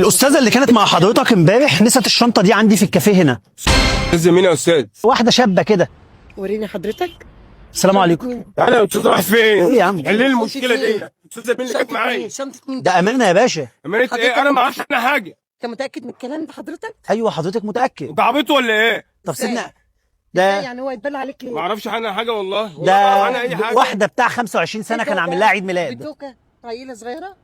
الاستاذه اللي كانت مع حضرتك امبارح نسيت الشنطه دي عندي في الكافيه هنا. استاذ مين يا استاذ؟ واحده شابه كده. وريني حضرتك. السلام عليكم. تعالى يا استاذ، رايح فين؟ ايه يا عم؟ حل لي المشكله دي. استاذ مين اللي كانت معايا؟ شنطة مين؟ ده امانه يا باشا. امانه ايه؟ انا ما اعرفش عنها حاجه. انت متأكد من الكلام ده حضرتك؟ ايوه حضرتك متاكد. انت عبيط ولا ايه؟ طب سيبنا. لا ده يعني هو يتبلى عليك ما ليه؟ اعرفش عنها حاجه والله. ده ولا أعرف عنها اي حاجه. واحده بتاع 25 سنه كان عامل لها عيد ميلاد. بتوكة عيلة صغيرة؟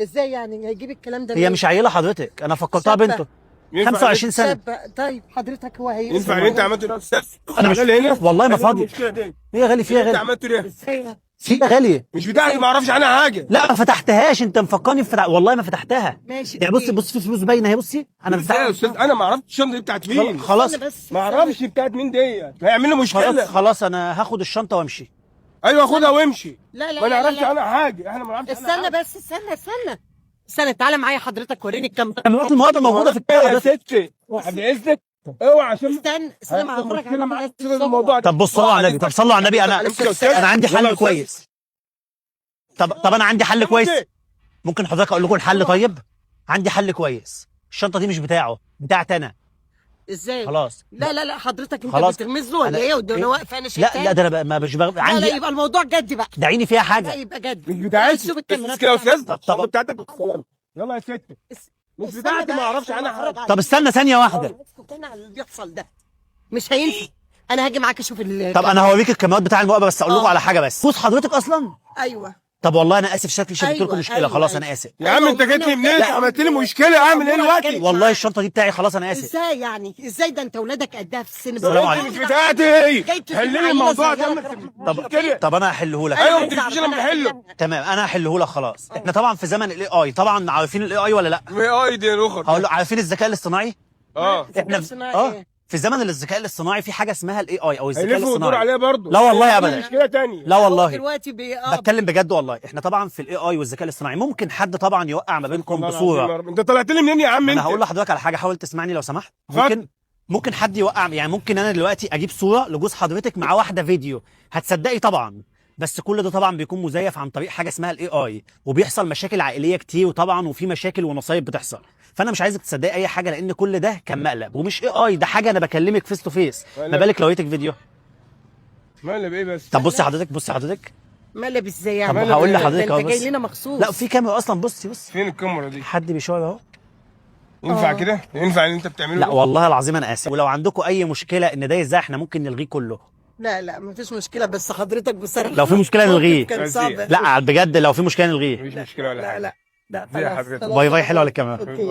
ازاي يعني هيجيب الكلام ده؟ هي مش عيله حضرتك، انا فكرتها شابة. بنته. ينفع 25 سنه. شابة. طيب حضرتك هو هي ينفع اللي انت عملته ده يا استاذ؟ انا مش هنا والله ما حل فاضي. المشكله دي. هي غالي فيها انت غالي. عملته ليه؟ ازاي؟ فيها غاليه. مش بتاعتي، ما اعرفش عنها حاجه. لا ما فتحتهاش، انت مفكرني والله ما فتحتها. ماشي. يعني بص في فلوس باينه اهي، بصي انا ازاي يا استاذ؟ انا ما اعرفش الشنطه دي بتاعت مين. خلاص استنى بس. ما اعرفش بتاعت مين دي. هيعمل لي مشكله. خلاص انا هاخد الشنطه وامشي. ايوه خدها وامشي. لا لا ما لا نعرفش لا. عنها حاجه، احنا ما نعرفش عنها استنى حاجة. بس، استنى تعالى معايا حضرتك وريني الكاميرا. كاميرات المراقبه موجوده في ايه الكاميرا يا بس. ستي؟ بعد اذنك اوعى عشان استنى ما هفرج مشكله معاك عليك. في الموضوع ده. طب بص صلوا على النبي، طب صلوا على النبي. انا عندي حل كويس. طب انا عندي حل كويس. ممكن حضرتك اقول لكم الحل؟ طيب عندي حل كويس. الشنطه دي مش بتاعه، بتاعت انا. ازاي؟ خلاص. لا حضرتك انت خلاص. بترمز له ولا ايه؟ وانا واقفه انا لا شايفاه. لا ده انا ما مش لا عندي. يبقى الموضوع جد بقى. دعيني فيها لا حاجه. يبقى جد. مش بتاعتي. شوف الكاميرات كده يا استاذ. طب. الشنطه بتاعتك بالسلامه. يلا يا ستي. مش استنى بتاعتي، بقى، ما اعرفش استنى عنها حاجه. أتفرج طب استنى ثانيه واحده. استنى على اللي بيحصل ده. مش هينفع. انا هاجي معاك اشوف طب انا هوريك الكاميرات بتاع المراقبه، بس اقول لكم آه. على حاجه بس. بص حضرتك اصلا. ايوه. طب والله انا اسف، شكلي شدت لكم أيوة، مشكله. أيوة، خلاص أيوة. انا اسف. يا عم انت جيت لي منين؟ عملت لي مشكله، اعمل ايه دلوقتي؟ والله الشنطه دي بتاعي، خلاص انا اسف. ازاي يعني؟ ازاي ده انت ولادك قدها في السن؟ السلام عليكم. مش بتاعتي. جاي تجيب حل لي عيلة الموضوع صغيرة ده. كده. طب انا هحله لك. ايوه ما تمشيش لما بحله. تمام انا هحله لك خلاص. احنا طبعا في زمن الاي اي، طبعا عارفين الاي اي ولا لا؟ ايه اي دي يا رخر؟ هقول له عارفين الذكاء الاصطناعي؟ اه احنا في زمن الذكاء الاصطناعي في حاجه اسمها الاي اي او الذكاء هيلفوا ويدور الاصطناعي. عليها برضه. لا والله ابدا. مشكله ثانيه. لا والله دلوقتي بتكلم بجد والله. احنا طبعا في الاي اي والذكاء الاصطناعي ممكن حد طبعا يوقع ما بينكم بصوره. انت طلعت لي منين يا عم انت؟ انا هقول لحضرتك على حاجه، حاول تسمعني لو سمحت. اتفضل. ممكن حد يوقع، يعني ممكن انا دلوقتي اجيب صوره لجوز حضرتك مع واحده فيديو، هتصدقي طبعا. بس كل ده طبعا بيكون مزيف عن طريق حاجه اسمها الاي اي، وبيحصل مشاكل عائليه كتير وطبعا وفي مشاكل ونصايب بتحصل. فانا مش عايزك تصدقي اي حاجه، لان كل ده كان مقلب ومش اي اي، ده حاجه انا بكلمك فيس تو فيس. ما بالك لو لقيتك فيديو. مقلب ايه بس؟ طب بصي حضرتك. مقلب ازاي طب يعني؟ هقول ده لحضرتك اهو انت جاي بس. لنا مخصوص. لا في كاميرا اصلا، بصي فين الكاميرا دي؟ حد بيشاور اهو. ينفع كده؟ ينفع اللي انت بتعمله؟ لا والله العظيم انا اسف. ولو عندكم اي مشكله ان ده ازاي، احنا ممكن نلغيه كله. لا مفيش مشكله، بس حضرتك بصراحه لو في مشكله نلغيه. كان صعب. لا بجد لو في مشكله نلغيه. مفيش مشكله ولا حاجه. لا دي يا خلاص، حضرتك. خلاص. باي باي. حلوه الكاميرا. اوكي.